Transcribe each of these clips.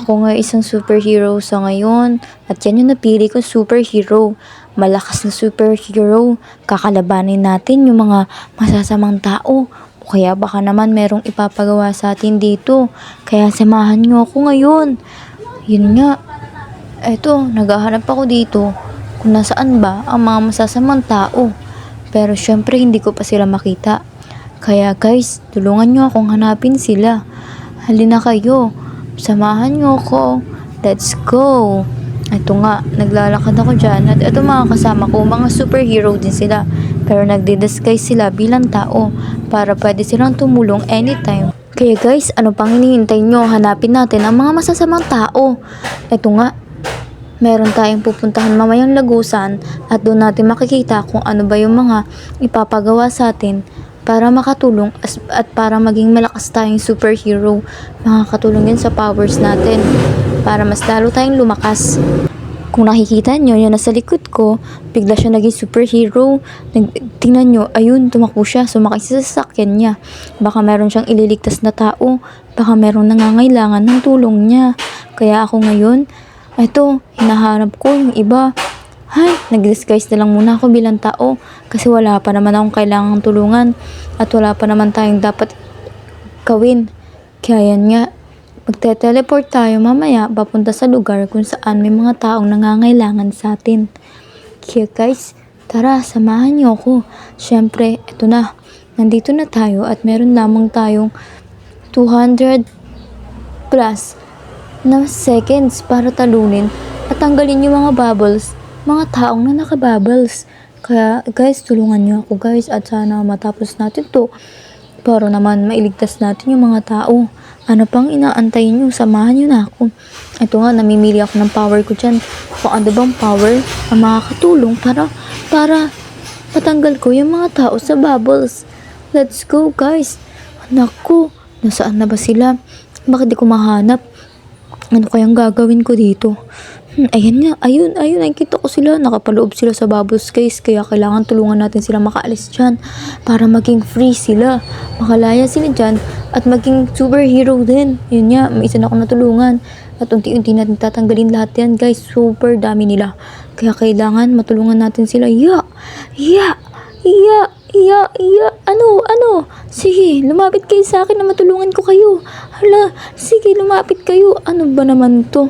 Ako nga isang superhero sa ngayon at yan yung napili kong superhero. Malakas na superhero. Kakalabanin natin yung mga masasamang tao. O kaya baka naman merong ipapagawa sa atin dito. Kaya samahan nyo ako ngayon. Yun nga. Eto, naghahanap ako dito kung nasaan ba ang mga masasamang tao. Pero syempre hindi ko pa sila makita. Kaya guys, tulungan nyo akong hanapin sila. Halina kayo. Samahan nyo ako. Let's go. Ito nga, naglalakad ako dyan at ito mga kasama ko, mga superhero din sila. Pero nagdi-disguise sila bilang tao para pwede silang tumulong anytime. Kaya guys, ano pang hinihintay nyo? Hanapin natin ang mga masasamang tao. Ito nga, meron tayong pupuntahan mamayang lagusan at doon natin makikita kung ano ba yung mga ipapagawa sa atin para makatulong at para maging malakas tayong superhero. Makakatulong yun sa powers natin para mas lalo tayong lumakas. Kung nakikita nyo, yun nasa likod ko, bigla siya naging superhero. Tingnan nyo, ayun, tumakbo siya, sumakay sa sasakyan niya. Baka meron siyang ililigtas na tao, baka meron nangangailangan ng tulong niya. Kaya ako ngayon, eto, hinahanap ko yung iba. Hay, nag-disguise na lang muna ako bilang tao kasi wala pa naman akong kailangang tulungan at wala pa naman tayong dapat gawin. Kaya yan nga, magte-teleport tayo mamaya papunta sa lugar kung saan may mga taong nangangailangan sa atin. Kaya guys, tara, samahan niyo ako. Syempre, eto na, nandito na tayo at meron lamang tayong 200 plus na seconds para talunin at tanggalin yung mga bubbles, mga taong na nakabubbles. Kaya guys, tulungan nyo ako guys at sana matapos natin to para naman mailigtas natin yung mga tao. Ano pang inaantay nyo? Samahan nyo na ako. Ito nga, namimili ako ng power ko dyan. Kung ano bang power ang makakatulong para patanggal ko yung mga tao sa bubbles. Let's go guys. Naku, nasaan na ba sila? Bakit di ko mahanap? Ano kayang gagawin ko dito? Ayan nga, ayun, nakikita ko sila, nakapaloob sila sa bubbles guys, kaya kailangan tulungan natin sila makaalis dyan, para maging free sila, makalaya sila dyan, at maging superhero din. Yun nga, may isa na akong natulungan, at unti-unti natin tatanggalin lahat yan guys, super dami nila, kaya kailangan matulungan natin sila. Ano? Sige, lumapit kayo sa akin na matulungan ko kayo. Hala, sige, lumapit kayo. Ano ba naman to?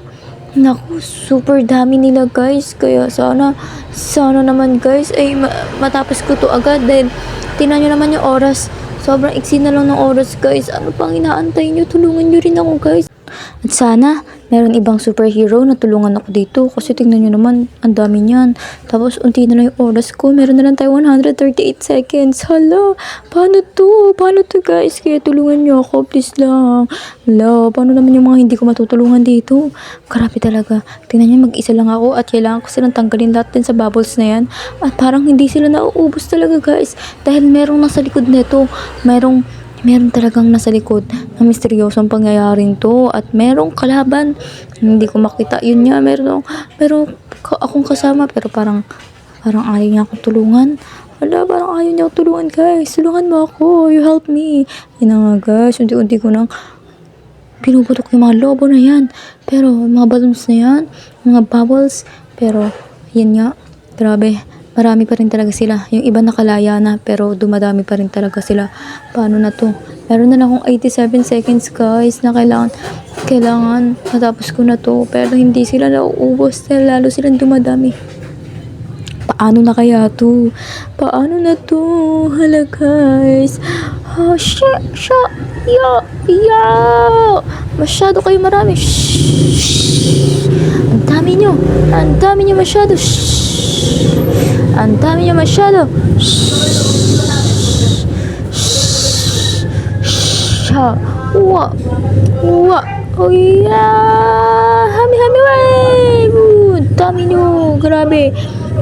Naku, super dami nila guys. Kaya sana naman guys ay matapos ko to agad. Dahil tingnan nyo naman yung oras. Sobrang iksi na lang ng oras guys. Ano pang inaantay nyo? Tulungan nyo rin ako guys. At sana, meron ibang superhero na tulungan ako dito. Kasi tingnan nyo naman, ang dami niyan. Tapos, unti na lang yung oras ko. Meron na lang tayo 138 seconds. Hala, paano to? Paano to guys? Kaya tulungan nyo ako, please lang. Hala, paano naman yung mga hindi ko matutulungan dito? Grabe talaga. Tingnan nyo, mag-isa lang ako at kailangan ko silang tanggalin lahat din sa bubbles na yan. At parang hindi sila nauubos talaga guys. Dahil merong nasa likod nito. Meron talagang nasa likod na misteryosong pangyayaring to at merong kalaban hindi ko makita. Yun nga, meron akong kasama pero parang ayaw niya akong tulungan. Hala, parang ayaw niya akong tulungan guys. Tulungan mo ako, you help me. Yun na nga guys, unti-unti ko nang pinuputok yung mga lobo na yan. Pero mga balloons na yan, mga bubbles, pero yun nga, grabe. Marami pa rin talaga sila. Yung iba nakalaya na pero dumadami pa rin talaga sila. Paano na to? Meron na lang akong 87 seconds guys na kailangan matapos ko na to. Pero hindi sila nauubos dahil lalo silang dumadami. Paano na kaya to? Paano na to? Hala guys. Oh, masyado kayo marami. Ang dami nyo masyado. Ang dami niya masyado. Uwa. Oh yeah. Hami. Dami niyo. Grabe.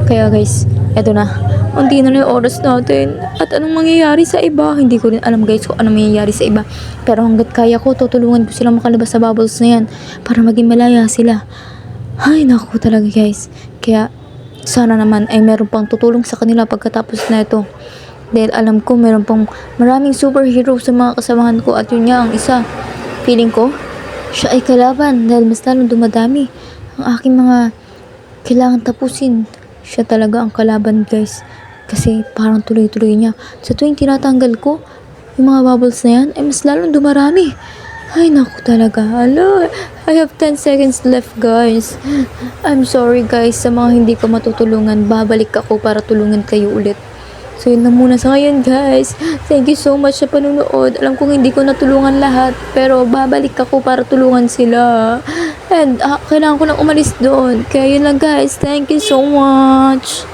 Kaya guys, eto na. Unti na yung oras natin. At anong mangyayari sa iba? Hindi ko rin alam guys kung anong mangyayari sa iba. Pero hanggat kaya ko, tutulungan ko sila makalabas sa bubbles na yan. Para maging malaya sila. Ay, naku talaga guys. Kaya, sana naman ay meron pang tutulong sa kanila pagkatapos na ito. Dahil alam ko meron pang maraming superhero sa mga kasamahan ko at yun nga ang isa. Feeling ko, Siya ay kalaban dahil mas lalong dumadami ang aking mga kailangan tapusin. Siya talaga ang kalaban, guys. Kasi parang tuloy-tuloy niya. Sa tuwing tinatanggal ko, yung mga bubbles na yan, ay mas lalong dumarami. Ay, naku talaga. Alo, I have 10 seconds left, guys. I'm sorry, guys, sa mga hindi ko matutulungan. Babalik ako para tulungan kayo ulit. So, yun lang muna sa ngayon, guys. Thank you so much sa panunood. Alam kong hindi ko natulungan lahat, pero babalik ako para tulungan sila. And, kailangan ko nang umalis doon. Kaya yun lang, guys. Thank you so much.